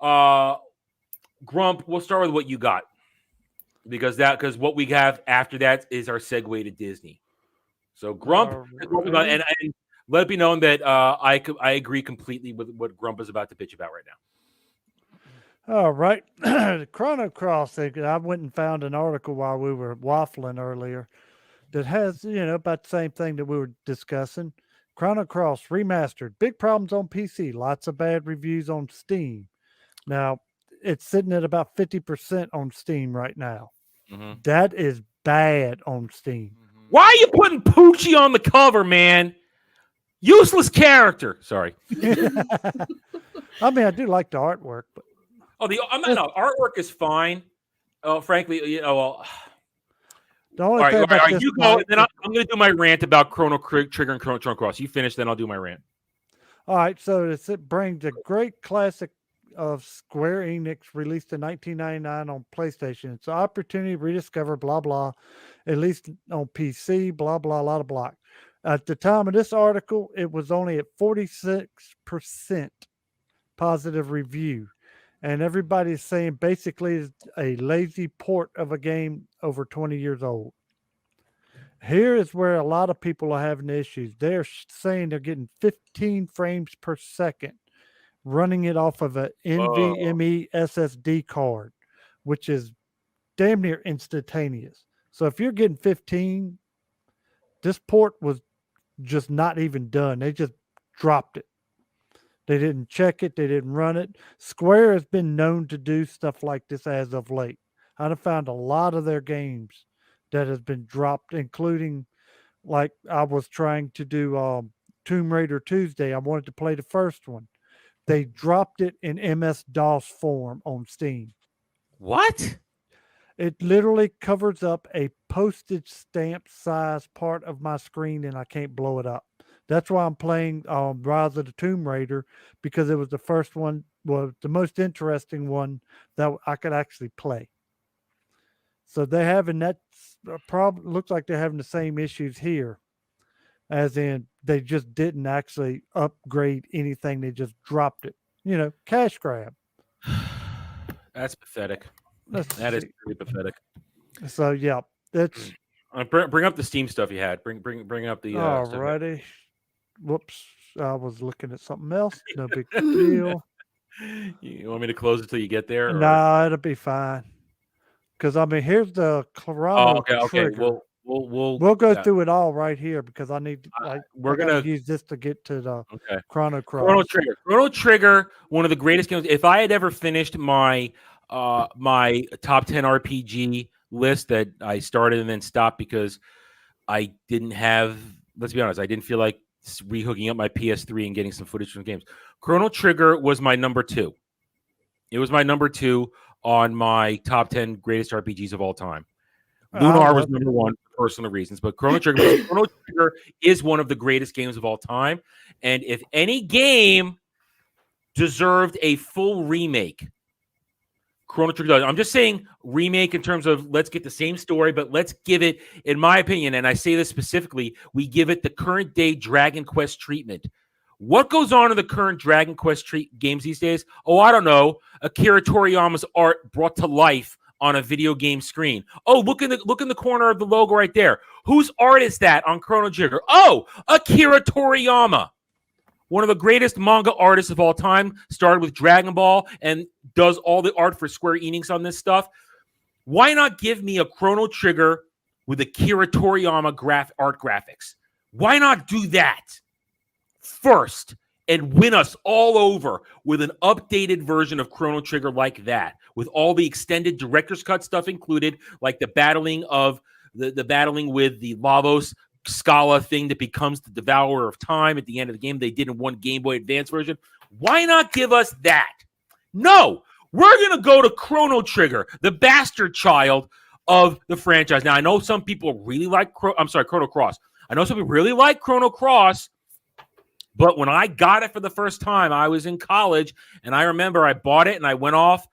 Grump, we'll start with what you got because what we have after that is our segue to Disney. So Grump is what we got, and let it be known that I agree completely with what Grump is about to pitch about right now. All right. Chrono Cross, I went and found an article while we were waffling earlier that has, about the same thing that we were discussing. Chrono Cross Remastered. Big problems on PC. Lots of bad reviews on Steam. Now, it's sitting at about 50% on Steam right now. Mm-hmm. That is bad on Steam. Why are you putting Poochie on the cover, man? Useless character. Sorry. I mean, I do like the artwork, but artwork is fine. Frankly, the only all thing about this, you go, then I'm going to do my rant about Chrono Trigger and Chrono Cross. You finish, then I'll do my rant. All right, so it brings a great classic of Square Enix released in 1999 on PlayStation. It's an opportunity to rediscover blah blah, at least on PC, blah blah, a lot of block. At the time of this article, it was only at 46% positive review. And everybody's saying basically it's a lazy port of a game over 20 years old. Here is where a lot of people are having issues. They're saying they're getting 15 frames per second running it off of an NVMe SSD card, which is damn near instantaneous. So if you're getting 15, this port was just not even done. They just dropped it. They didn't check it. They didn't run it. Square has been known to do stuff like this as of late. I've found a lot of their games that has been dropped, including like I was trying to do Tomb Raider Tuesday. I wanted to play the first one. They dropped it in MS-DOS form on Steam. What? It literally covers up a postage stamp size part of my screen and I can't blow it up. That's why I'm playing Rise of the Tomb Raider, because it was the first one, well, the most interesting one that I could actually play. So they're having that problem. Looks like they're having the same issues here, as in they just didn't actually upgrade anything. They just dropped it. Cash grab. That's pathetic. That is pretty pathetic. So yeah, that's. Bring up the Steam stuff you had. Bring up the. Alrighty. Whoops, I was looking at something else. No big deal. You want me to close it till you get there? Or? No, it'll be fine. Because I mean, here's the Chrono Trigger. Okay. We'll go through it all right here because I need to. We're gonna use this to get to the Chrono Cross. Chrono Trigger, one of the greatest games. If I had ever finished my my top 10 RPG list that I started and then stopped because I didn't have. Let's be honest, I didn't feel like rehooking up my PS3 and getting some footage from games. Chrono Trigger was my number 2. It was my number 2 on my top 10 greatest RPGs of all time. Lunar was number 1 for personal reasons, but Chrono Trigger is one of the greatest games of all time. And if any game deserved a full remake, Chrono Trigger does. I'm just saying remake in terms of let's get the same story, but let's give it, in my opinion, and I say this specifically, we give it the current day Dragon Quest treatment. What goes on in the current Dragon Quest games these days? Oh, I don't know. Akira Toriyama's art brought to life on a video game screen. Oh, look in the corner of the logo right there. Whose art is that on Chrono Trigger? Oh, Akira Toriyama. One of the greatest manga artists of all time, started with Dragon Ball and does all the art for Square Enix on this stuff. Why not give me a Chrono Trigger with Akira Toriyama art graphics? Why not do that first and win us all over with an updated version of Chrono Trigger like that, with all the extended director's cut stuff included, like the battling with the Lavos Scala thing that becomes the Devourer of Time at the end of the game they did in one Game Boy Advance version. Why not give us that? No, we're going to go to Chrono Trigger, the bastard child of the franchise. Now, I know some people really like Chrono Cross. I know some people really like Chrono Cross, but when I got it for the first time, I was in college, and I remember I bought it, and I went off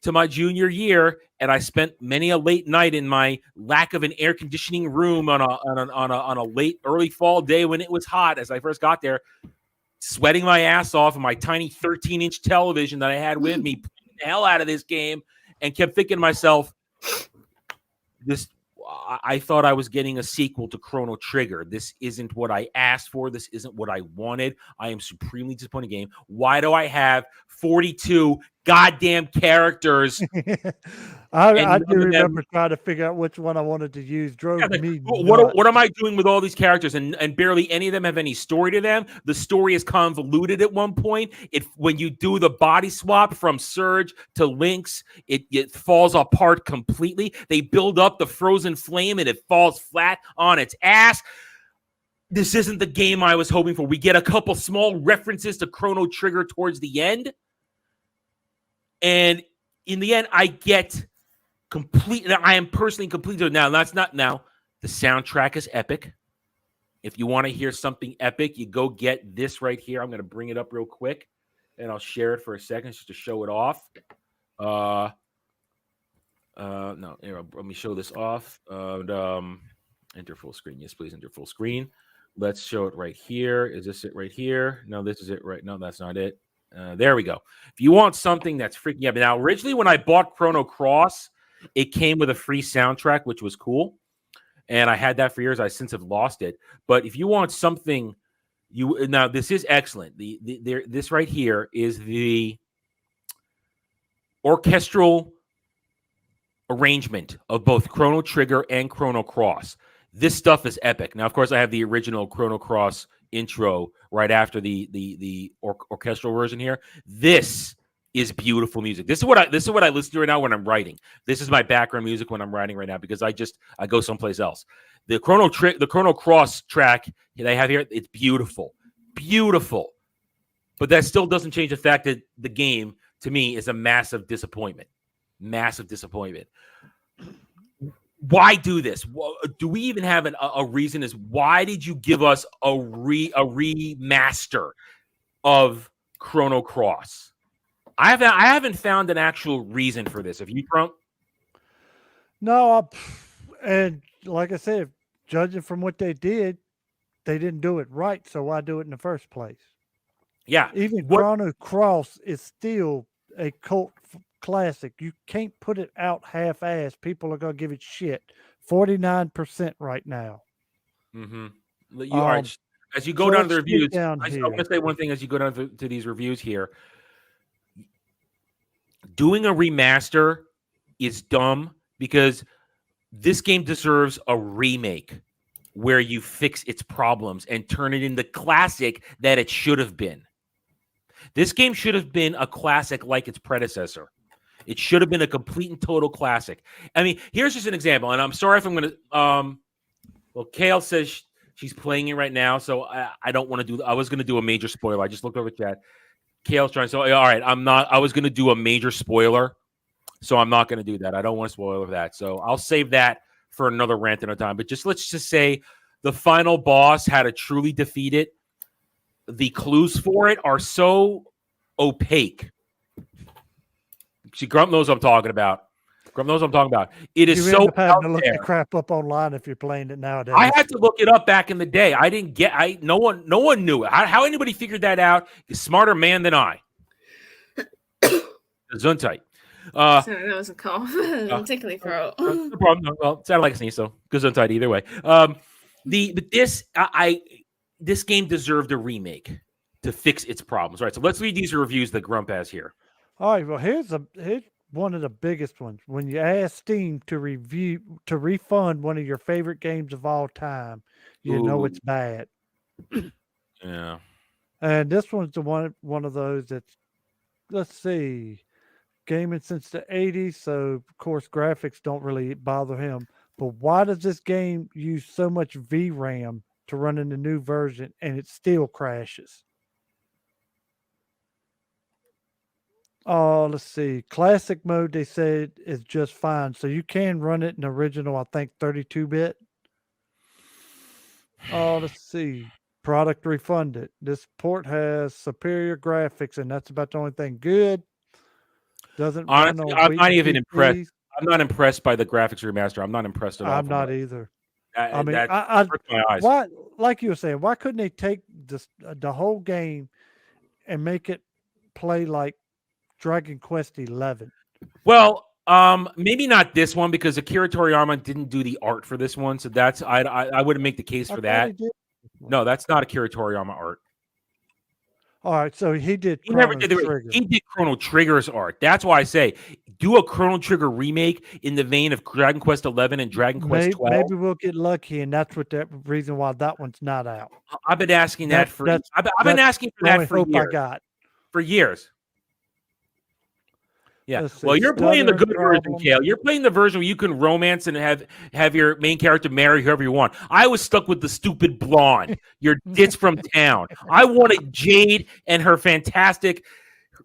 to my junior year, and I spent many a late night in my lack of an air conditioning room on a late early fall day when it was hot as I first got there, sweating my ass off on my tiny 13-inch television that I had with me, playing the hell out of this game, and kept thinking to myself, I thought I was getting a sequel to Chrono Trigger. This isn't what I asked for. This isn't what I wanted. I am supremely disappointed game. Why do I have 42 goddamn characters? I do remember trying to figure out which one I wanted to use. Drove me nuts. What am I doing with all these characters? And barely any of them have any story to them. The story is convoluted at one point. When you do the body swap from Surge to Lynx, it falls apart completely. They build up the frozen flame and it falls flat on its ass. This isn't the game I was hoping for. We get a couple small references to Chrono Trigger towards the end. And in the end, I get I am personally completely now. That's not now. The soundtrack is epic. If you want to hear something epic, you go get this right here. I'm going to bring it up real quick, and I'll share it for a second just to show it off. No, here, let me show this off. Enter full screen. Yes, please enter full screen. Let's show it right here. Is this it right here? No, this is it right. No, that's not it. There we go. If you want something that's freaking out. Now, originally when I bought Chrono Cross, it came with a free soundtrack, which was cool. And I had that for years. I since have lost it. But if you want something, now this is excellent. This right here is the orchestral arrangement of both Chrono Trigger and Chrono Cross. This stuff is epic. Now, of course, I have the original Chrono Cross intro right after the orchestral version here. This is beautiful music. This is what I listen to right now when I'm writing. This is my background music when I'm writing right now because I go someplace else. The Chrono Cross track they have here, it's beautiful. Beautiful. But that still doesn't change the fact that the game to me is a massive disappointment. Massive disappointment. Why do this? Do we even have a reason? Why did you give us a remaster of Chrono Cross? I haven't found an actual reason for this. Have you, Trump? No, and like I said, judging from what they did, they didn't do it right. So why do it in the first place? Yeah, even Chrono Cross is still a cult classic. You can't put it out half-ass. People are gonna give it shit. 49% right now. Mm-hmm. You are as you go down the reviews. I'm gonna say one thing as you go down to these reviews here. Doing a remaster is dumb because this game deserves a remake where you fix its problems and turn it into classic that it should have been. This game should have been a classic like its predecessor. It should have been a complete and total classic. I mean, here's just an example, and I'm sorry if I'm going to well, Kale says she's playing it right now, so I don't want to do I was going to do a major spoiler. I just looked over chat. Kale's trying to say, all right, I was going to do a major spoiler, so I'm not going to do that. I don't want to spoil that. So I'll save that for another rant another time. But let's just say the final boss, how to truly defeat it, the clues for it are so opaque. See, Grump knows what I'm talking about. It is so out to look the crap up online if you're playing it nowadays. I had to look it up back in the day. I didn't get. No one knew it. How anybody figured that out? Is smarter man than I. Gesundheit. Sorry, that was a cough. I'm tickly throat. No problem. No, well, it sounded like a sneeze, so Gesundheit either way. This game deserved a remake to fix its problems. All right, so let's read these reviews that Grump has here. All right, well, here's one of the biggest ones. When you ask Steam to refund one of your favorite games of all time, you know it's bad. Yeah. And this one's the one of those that's, let's see, gaming since the 80s, so of course graphics don't really bother him. But why does this game use so much VRAM to run in the new version and it still crashes? Oh, let's see. Classic mode, they said, is just fine. So you can run it in original, I think, 32-bit. Oh, let's see. Product refunded. This port has superior graphics, and that's about the only thing good. Doesn't honestly, I'm not even impressed. I'm not impressed by the graphics remaster. I'm not impressed at all. I'm not either. I mean, that I hurts my eyes. why, like you were saying, why couldn't they take the whole game and make it play like Dragon Quest 11? Well, maybe not this one because Akira Toriyama didn't do the art for this one, so that's I wouldn't make the case I for thought he that. did. No, that's not Akira Toriyama art. All right, so he did He never Chrono did Trigger. He did Chrono Trigger's art. That's why I say do a Chrono Trigger remake in the vein of Dragon Quest 11 and Dragon Quest 12. Maybe we'll get lucky, and that's what that reason why that one's not out. I've been asking that for. That's I've been asking for that for hope years. I got. For years. Yeah. Let's see, Well, you're playing the good version, problem. Kale. You're playing the version where you can romance and have your main character marry whoever you want. I was stuck with the stupid blonde, your ditz from town. I wanted Jade and her fantastic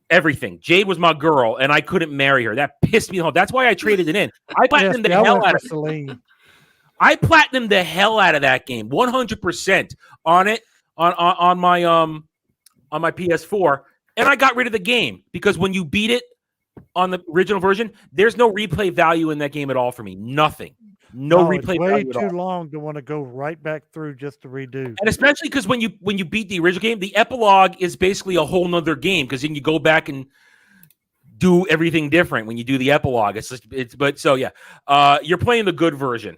everything. Jade was my girl, and I couldn't marry her. That pissed me off. That's why I traded it in. I platinumed the hell out of Celine. I platinumed the hell out of that game, 100% on it on my PS4, and I got rid of the game because when you beat it on the original version, there's no replay value in that game at all for me. Nothing. No replay value at all. Way too long to want to go right back through just to redo. And especially because when you beat the original game, the epilogue is basically a whole nother game because then you go back and do everything different when you do the epilogue. You're playing the good version.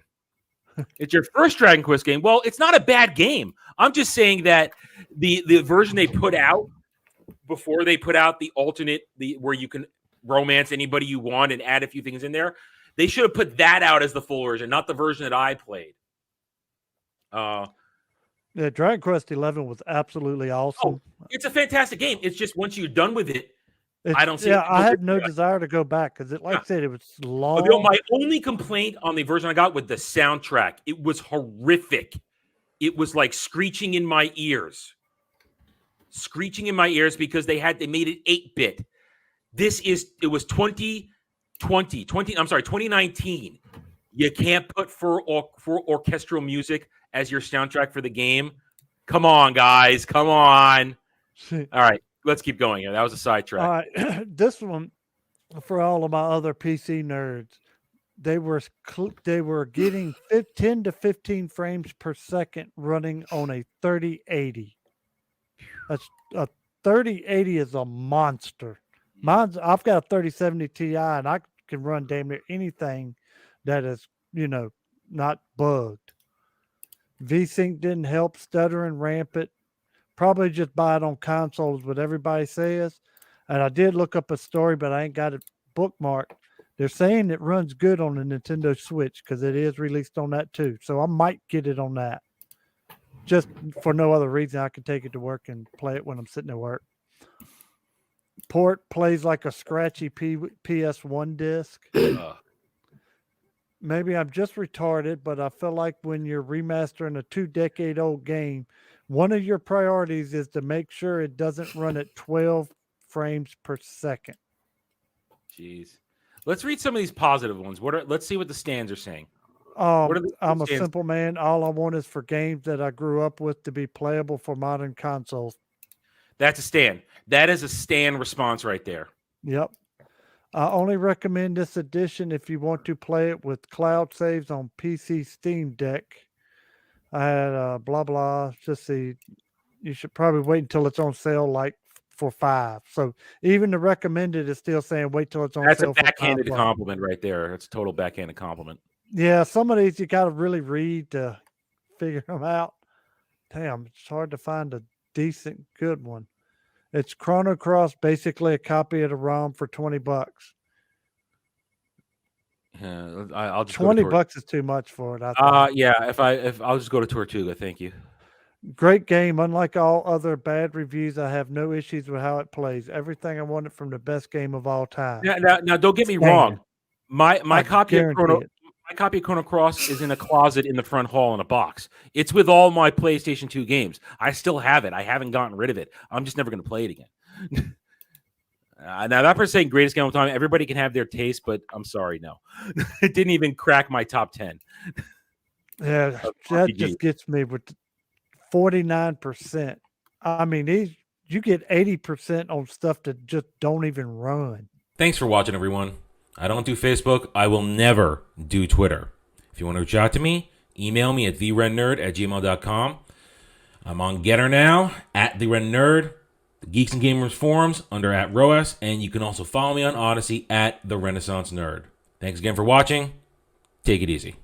It's your first Dragon Quest game. Well, it's not a bad game. I'm just saying that the version they put out before they put out the alternate, where you can romance anybody you want and add a few things in there, they should have put that out as the full version, not the version that I played. Yeah, Dragon Quest 11 was absolutely awesome. It's a fantastic game. It's just once you're done with it, I don't see. Yeah, I have no desire to go back because, like I said, it was long. My only complaint on the version I got with the soundtrack, it was horrific. It was like screeching in my ears because they made it 8-bit. It was 2019. You can't put for orchestral music as your soundtrack for the game. Come on, guys. Come on. All right, let's keep going here. That was a sidetrack. All right, this one, for all of my other PC nerds, they were getting 10 to 15 frames per second running on a 3080. That's a 3080 is a monster. I've got a 3070 Ti, and I can run damn near anything that is, not bugged. VSync didn't help, stuttering rampant. Probably just buy it on consoles, what everybody says. And I did look up a story, but I ain't got it bookmarked. They're saying it runs good on the Nintendo Switch because it is released on that too. So I might get it on that. Just for no other reason, I can take it to work and play it when I'm sitting at work. Port plays like a scratchy PS1 disc. Maybe I'm just retarded, but I feel like when you're remastering a 2-decade-old game, one of your priorities is to make sure it doesn't run at 12 frames per second. Jeez. Let's read some of these positive ones. Let's see what the stands are saying. I'm a simple man. All I want is for games that I grew up with to be playable for modern consoles. That's a stand. That is a stand response right there. Yep. I only recommend this edition if you want to play it with cloud saves on PC Steam Deck. I had blah, blah. Just see. You should probably wait until it's on sale, like for $5. So even the recommended is still saying wait till it's on sale. That's a backhanded compliment right there. That's a total backhanded compliment. Yeah, some of these you got to really read to figure them out. Damn, it's hard to find a decent, good one. It's Chrono Cross, basically a copy of the ROM for $20. I'll just $20 is too much for it. Yeah. If I'll just go to Tortuga, thank you. Great game. Unlike all other bad reviews, I have no issues with how it plays. Everything I wanted from the best game of all time. Now don't get me wrong. My copy of Chrono Cross is in a closet in the front hall in a box. It's with all my PlayStation 2 games. I still have it. I haven't gotten rid of it. I'm just never going to play it again. Now, that person saying greatest game of all time, everybody can have their taste, but I'm sorry, no. It didn't even crack my top 10. Yeah, that just gets me with 49%. I mean, you get 80% on stuff that just don't even run. Thanks for watching, everyone. I don't do Facebook. I will never do Twitter. If you want to reach out to me, email me at therennerd@gmail.com. I'm on Getter now, at @TheRenNerd, the Geeks and Gamers forums under @ROAS, and you can also follow me on Odyssey at The Renaissance Nerd. Thanks again for watching. Take it easy.